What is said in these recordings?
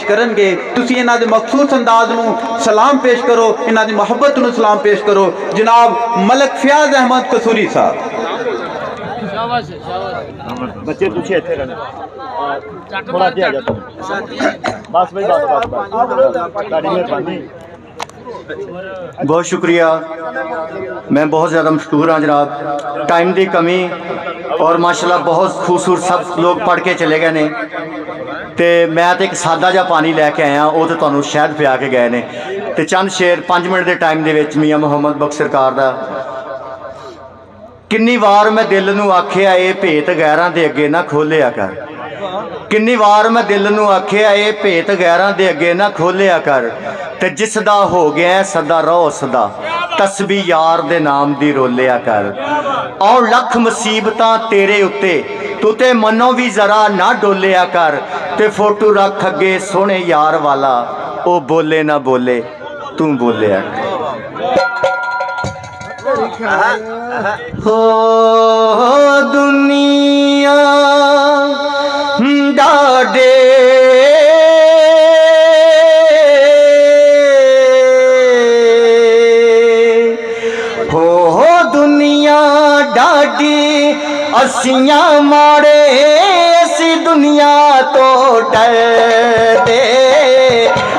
करनगे। तुसीं इन्हां दे मखसूस अंदाज नूं सलाम पेश करो, इन्हां दी मुहब्बत नूं सलाम पेश करो। जनाब मलक फयाज अहमद कसूरी साहब। बच्चे तुझे इत्थे रहना थोड़ा अगे आ जा तुम बस भाई बस गाड़ी में पानी। बहुत शुक्रिया, मैं बहुत ज़्यादा मशहूर हाँ जनाब। टाइम की कमी और माशाल्लाह बहुत खूबसूरत सब लोग पढ़ के चले गए ने ते मैं तो एक सादा जा पानी लैके आया, वो तो तुहानूं शहद पिया के गए ने। ते चंद शेर 5 मिनट के टाइम दे विच मियाँ मुहम्मद बख्श सरकार दा। किन्नी वार मैं दिल नूं आखिया ये भेत गैरां दे अगे ना खोलिया कर, किन्नी वार मैं दिल नूं आखिया ये भेत गैरां दे अगे ना खोलिया कर। ते जिसदा हो गया सदा रहो सदा, तस्बी यार दे नाम दी रोलिया कर। और लख मुसीबतां तेरे उत्ते तू ते मनो भी जरा ना डोलिया कर। ते फोटो रख अगे सोहने यार वाला, ओ बोले ना बोले तू बोलिया कर। हो दुनिया डाडे हो दुनिया डाडी असियां माड़े, असी दुनिया तो डर दे,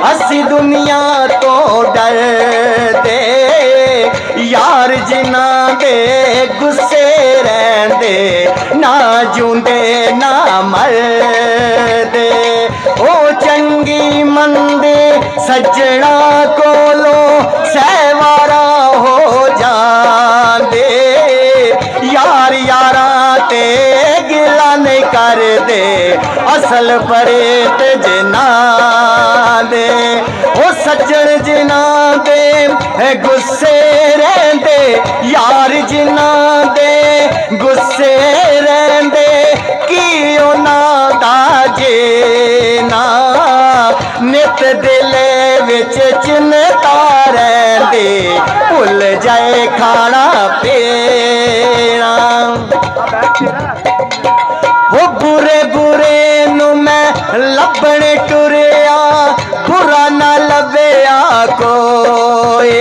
असी दुनिया तो डर दे। यार जिन्ना दे गुस्से रहंदे, ना जूंदे ना मरदे। ओ चंगी मंदे सज्जणा कोलो सहवारा हो जांदे। यार यारां ते गिला नहीं कर दे, असल परेत जिना दे। ओ सज्जण जिना दे गुस्से रहंदे, यार जिना दे गुस्से रहंदे। की उन्हां दा जेना नित दिले विच चिंता रहंदे, भुल जाए खाना पीना। वो बुरे बुरे नू मैं लभण टुरिया, बुरा ना लभया कोई।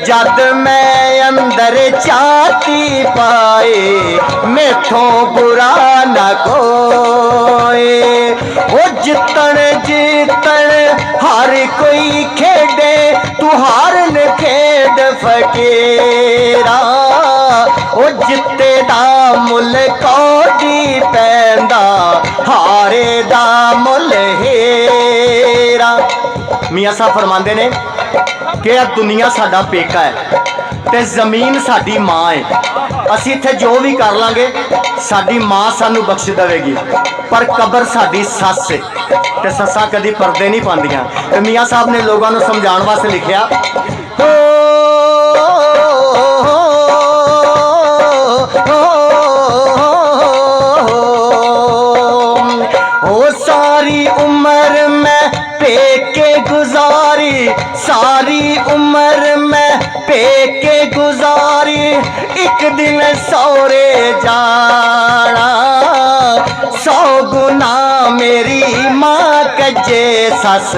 जद मैं अंदर चाती पाए, मैथों बुरा ना कोई। वो जितन जीतन हर कोई खेडे, तू हारन खेड फकीरा। ओ जिते दा मुल कौडी पैंदा, हारे दा मुल हेरा। मियाँ साहब फरमाते ने कि दुनिया साडा पेका है ते जमीन साडी माँ है। असी इत्थे जो भी कर लांगे साडी माँ सानू बख्श देवेगी, पर कबर साडी सस है ते सस्सां कदी पर्दे नहीं पांदियां। ते मियाँ साहब ने लोगों को समझाने वास्ते लिखिया, ओ सारी उम्र मैं पेके गुजारी, सारी उम्र मैं पेके गुजारी। एक दिन सौरे जाना, 100 गुना मेरी माँ कजे सस,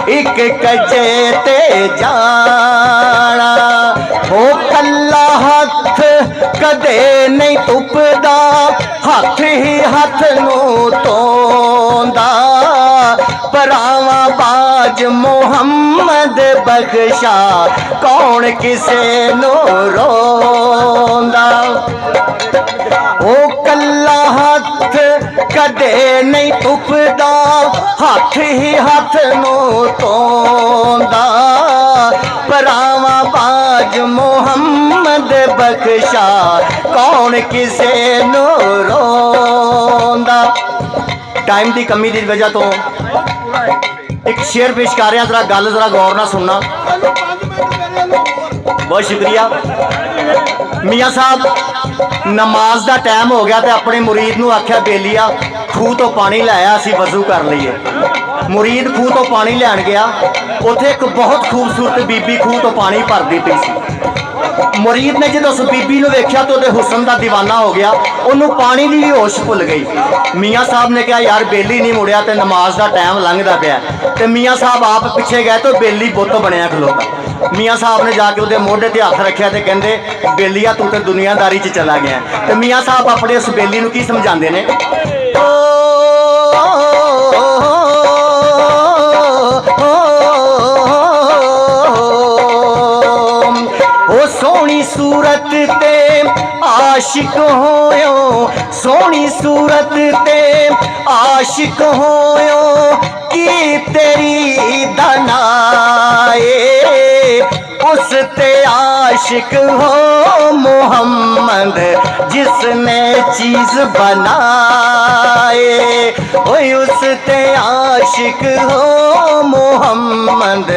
एक कजे ते जाना। ओ कल्ला हथ कदे नहीं तुपदा, हथ ही हथ नू तोंदा। परावा बाज मुहम्मद बख्शा, कौन किसे नो रोंदा। ओ कल्ला हथ कदे नहीं तुपदा, हथ ही हथ नू तोंदा। परावा बाज मुहम्मद बख्शा, कौन किसे नो रोंदा। टाइम की कमी की वजह तो एक शेर पेश कर रहा, जरा गल जरा गौर ना सुनना। बहुत शुक्रिया। मियाँ साहब नमाज का टाइम हो गया तो अपने मुरीद नूं आख्या बेलिया खूह तो पानी लाया, असी वजू कर लीए। मुरीद खूह तो पानी लैन गया, उत्थे एक बहुत खूबसूरत बीबी खूह तो पानी भरती पई सी। मुरीद ने जो उस बीबी को वेख्या तो हुसन का दीवाना हो गया, उन्होंने पानी की भी होश भुल गई। मियाँ साहब ने कहा यार बेली नहीं मुड़िया तो नमाज का टाइम लंघता पाया, तो मियाँ साहब आप पिछे गए तो बेली बुत बनया खलोता। मियाँ साहब ने जाके उसके मोढे ते हथ रखा तो कहते बेलिया तू तो दुनियादारी च चला गया। तो मियाँ साहब अपने उस बेली को की समझाते हैं, ओ सोहनी सूरत ते आशिक होयो, सोहनी सूरत ते आशिक होयो की तेरी दनाए, उस ते आशिक हो मोहम्मद जिसने चीज बनाए, ओए उस ते आशिक हो मोहम्मद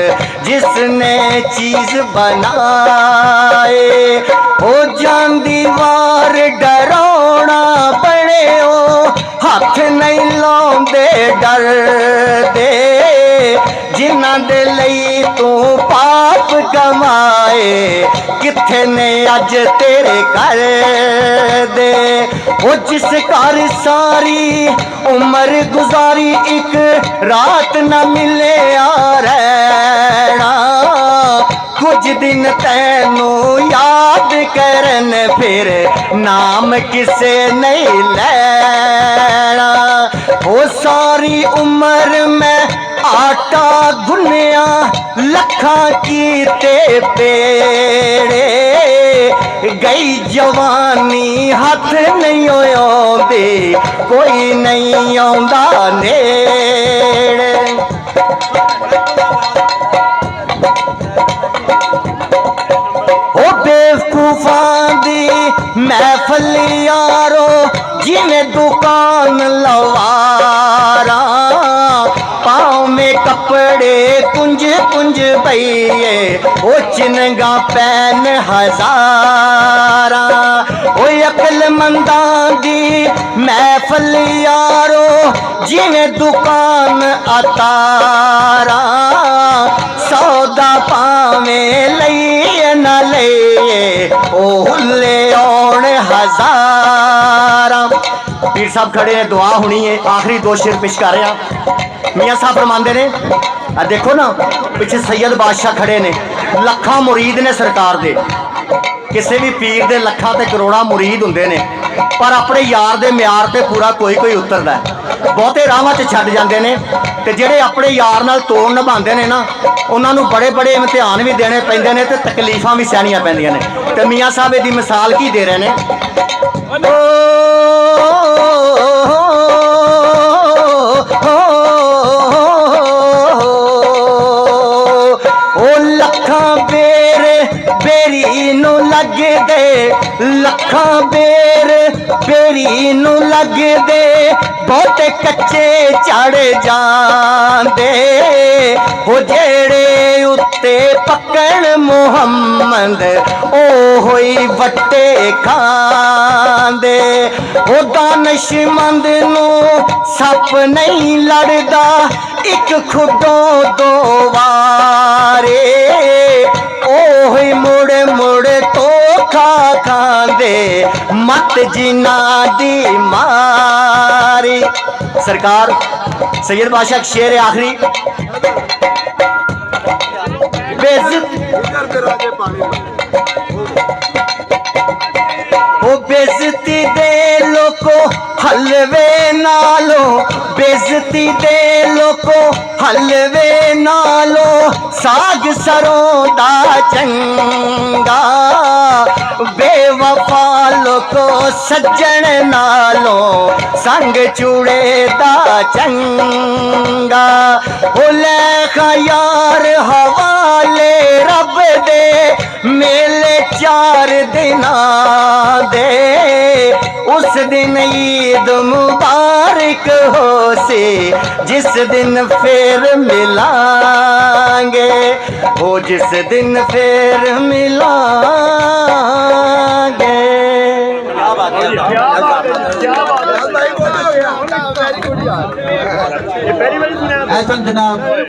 जिसने चीज बनाए। ओ जान दीवार डराउना बने ओ हथ नहीं लाउंदे डर दे, जिन्हां दे लई तू पाप कमाए किथे ने अज तेरे घर दे। ओ जिस घर सारी उम्र गुजारी एक रात न मिले रहना, कुछ दिन तैनू याद करन फिर नाम किसे नहीं लेना। ओ सारी उम्र में आटा गुनिया लखा कीते पेड़े, गई जवानी हाथ नहीं आउंदी कोई नहीं आउंदा नेड़े। ओ बेवकूफां दी महफल यारो जिन्हें दुकान लवारा, पाँव में कपड़े कुंज कुंज बइए ओ चिनगा पैन हजारा। ओ अकलमंदां दी महफल यारो जिन्हें दुकान अतारा, सौदा पावे लइए न लइए ओ हुल्ले औण हजारा। पीर साहब खड़े ने, दुआ होनी है, आखिरी दो शेर पेश कर रहा। मियाँ साहब फरमाते ने, देखो ना पिछे सैयद बादशाह खड़े ने, लखा मुरीद ने सरकार दे, किसी भी पीर दे लखा ते करोड़ा मुरीद हुंदे ने, पर अपने यार दे म्यार ते पूरा कोई कोई उतरदा है। बहुते राहां च छड्ड जांदे ने, ते जिहड़े अपने यार नाल तोड़ निभांदे ने ना, उन्हां नूं बड़े बड़े इम्तिहान भी देने पैंदे ने ते तकलीफां भी सहनियां पैंदियां ने। ते मियाँ साहब इहदी मिसाल की दे रहे ने, बेरी नू लग दे, लखा बेर बेरी नू लग दे, बहुते कच्चे चढ़ जांदे हो जेड़े उत्ते पकड़ मुहम्मद ओ होई वट्टे खांदे। ओ दानिशमंद नू सप नहीं लड़दा एक खुडों दो वारे, ओही मुड़ मुड़ धोखा खांदे मत जिना दी मारी। सरकार सैयद बादशाह शेर है आखिरी, बेइज्जती दे लोको हलवे नालो, बेइज्जती दे लोको हलवे नालो, साग सरों दा चंगा, बेवफा लोको सज्जन नालो, संग चूड़े दा चंगा। ओले खयार हवाले रब दे मेले चार दिना दे, उस दिन ईद मुबारक हो से जिस दिन फिर मिलांगे, ओ जिस दिन फिर मिलांगे। ऐसा जनाब